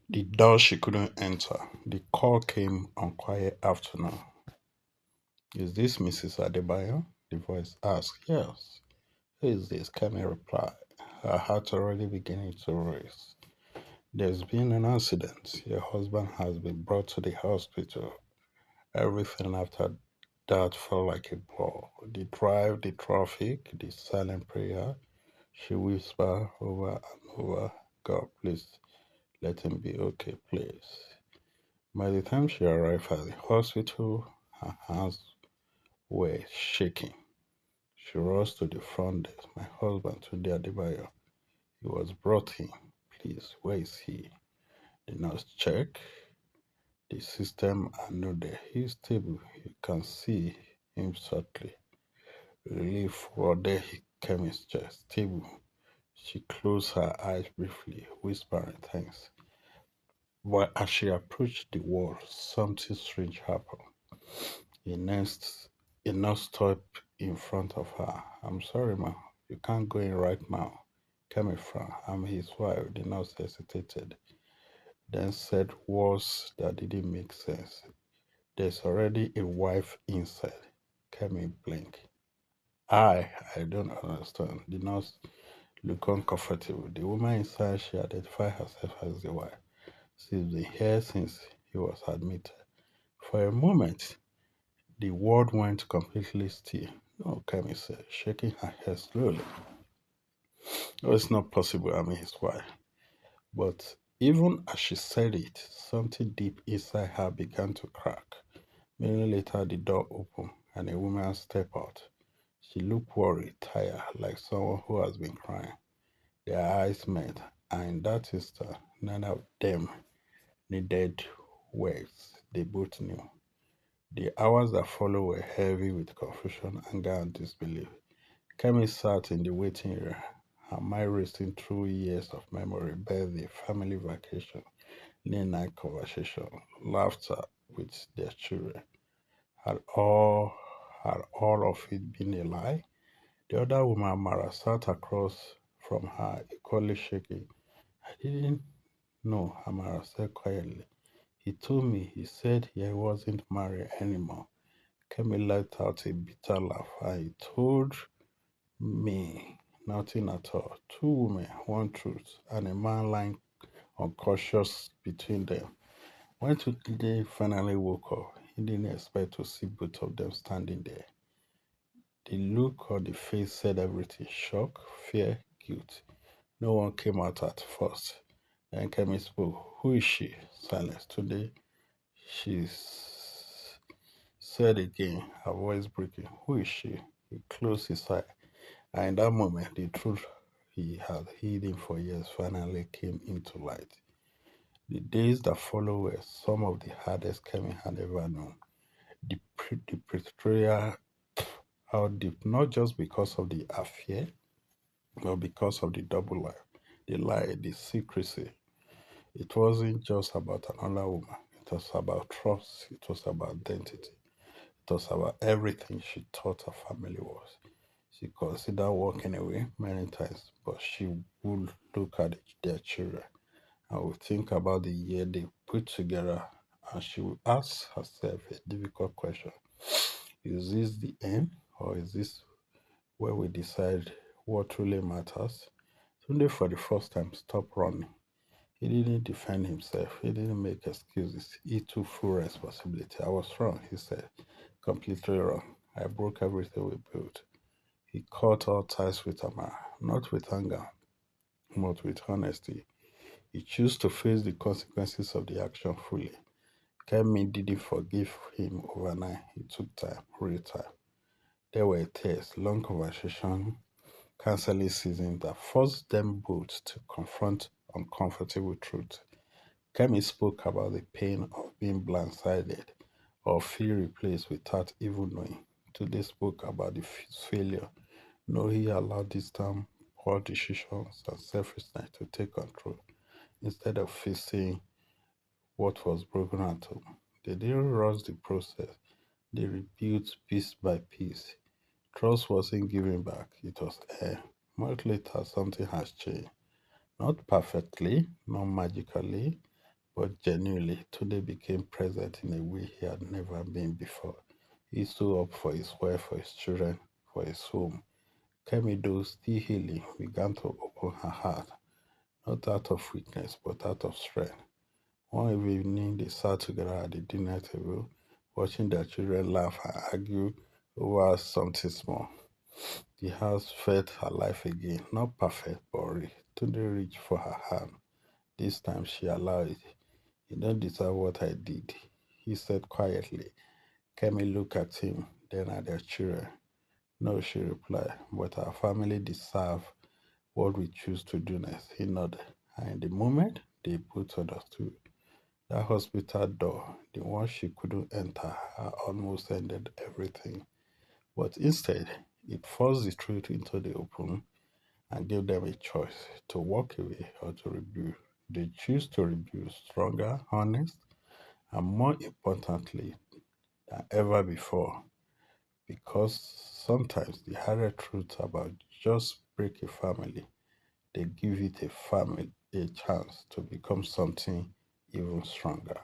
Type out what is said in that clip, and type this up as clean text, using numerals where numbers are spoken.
The door she couldn't enter. The call came on quiet afternoon. Is this Mrs. Adebayo? The voice asked. Yes. Who is this? Kemi replied, her heart already beginning to race. There's been an accident. Your husband has been brought to the hospital. Everything after that felt like a blow. The drive, the traffic, the silent prayer. She whispered over and over, God, please let him be okay, please. By the time she arrived at the hospital, her hands were shaking. She rushed to the front desk. My husband, Tunde Adebayo, he was brought in. Please, where is he? The nurse checked the system and noted he's stable. You can see him subtly. Relief flooded Kemi's chest. Stable. She closed her eyes briefly, whispering thanks. But as she approached the wall, something strange happened. A nurse, a nurse stopped in front of her. I'm sorry, ma. You can't go in right now. Kemi frowned. I'm his wife. The nurse hesitated, then said words that didn't make sense. There's already a wife inside. Kemi blinked. I don't understand. The nurse looked uncomfortable. The woman inside, she identified herself as the wife. She's been here since he was admitted. For a moment, the world went completely still. No, Kemi said, shaking her head slowly. No, it's not possible. I'm his wife. But even as she said it, something deep inside her began to crack. A minute later, the door opened and a woman stepped out. She looked worried, tired, like someone who has been crying. Their eyes met, and in that instant, neither of them needed words. They both knew. The hours that followed were heavy with confusion, anger, and disbelief. Kemi sat in the waiting area, her mind racing through years of memory, birthday, family vacation, late night conversation, laughter with their children. Had all had all of it been a lie? The other woman, Mara, sat across from her, equally shaking. I didn't know, Amara said quietly. He told me, he said he wasn't married anymore. Kemi let out a bitter laugh and he told me nothing at all. Two women, one truth, and a man lying unconscious between them. When Tunde finally woke up, he didn't expect to see both of them standing there. The look on the face said everything shock, fear, guilt. No one came out at first. Then Kemi spoke. Who is she? Silence. Today, she said again, her voice breaking. Who is she? He closed his eye. And in that moment, the truth he had hidden for years finally came into light. The days that followed were some of the hardest Kemi had ever known. The betrayal out deep, not just because of the affair, but because of the double life, the lie, the secrecy. It wasn't just about another woman. It was about trust. It was about identity. It was about everything she thought her family was. She considered walking away many times, but she would look at their children and would think about the year they put together and she would ask herself a difficult question. Is this the end or is this where we decide what truly matters? Sunday for the first time stopped running. He didn't defend himself. He didn't make excuses. He took full responsibility. I was wrong, he said. Completely wrong. I broke everything we built. He cut all ties with Amara, not with anger, but with honesty. He chose to face the consequences of the action fully. Kemi didn't forgive him overnight. It took time, real time. There were tears, long conversations, counseling seasons that forced them both to confront uncomfortable truths. Kemi spoke about the pain of being blindsided or feel replaced without even knowing. Today spoke about the failure. No, he allowed distant, poor decisions and selfishness to take control instead of facing what was broken at home. They didn't rush the process. They rebuilt piece by piece. Trust wasn't given back, it was air. Much later, something has changed. Not perfectly, not magically, but genuinely, Tunde became present in a way he had never been before. He stood up for his wife, for his children, for his home. Kemido, still healing, began to open her heart, not out of weakness, but out of strength. One evening, they sat together at the dinner table, watching their children laugh and argue over something small. The house felt alive again, not perfect, but real. Tunde reached for her hand. This time she allowed it. You don't deserve what I did, he said quietly. Kemi looked at him, then at their children. No, she replied, but our family deserve what we choose to do next. He nodded. And in the moment, they both understood. That hospital door, the one she couldn't enter, had almost ended everything. But instead, it forced the truth into the open and gave them a choice to walk away or to rebuild. They choose to rebuild stronger, honest, and more importantly than ever before. Because sometimes the harder truth about just break a family, they give it a chance to become something even stronger.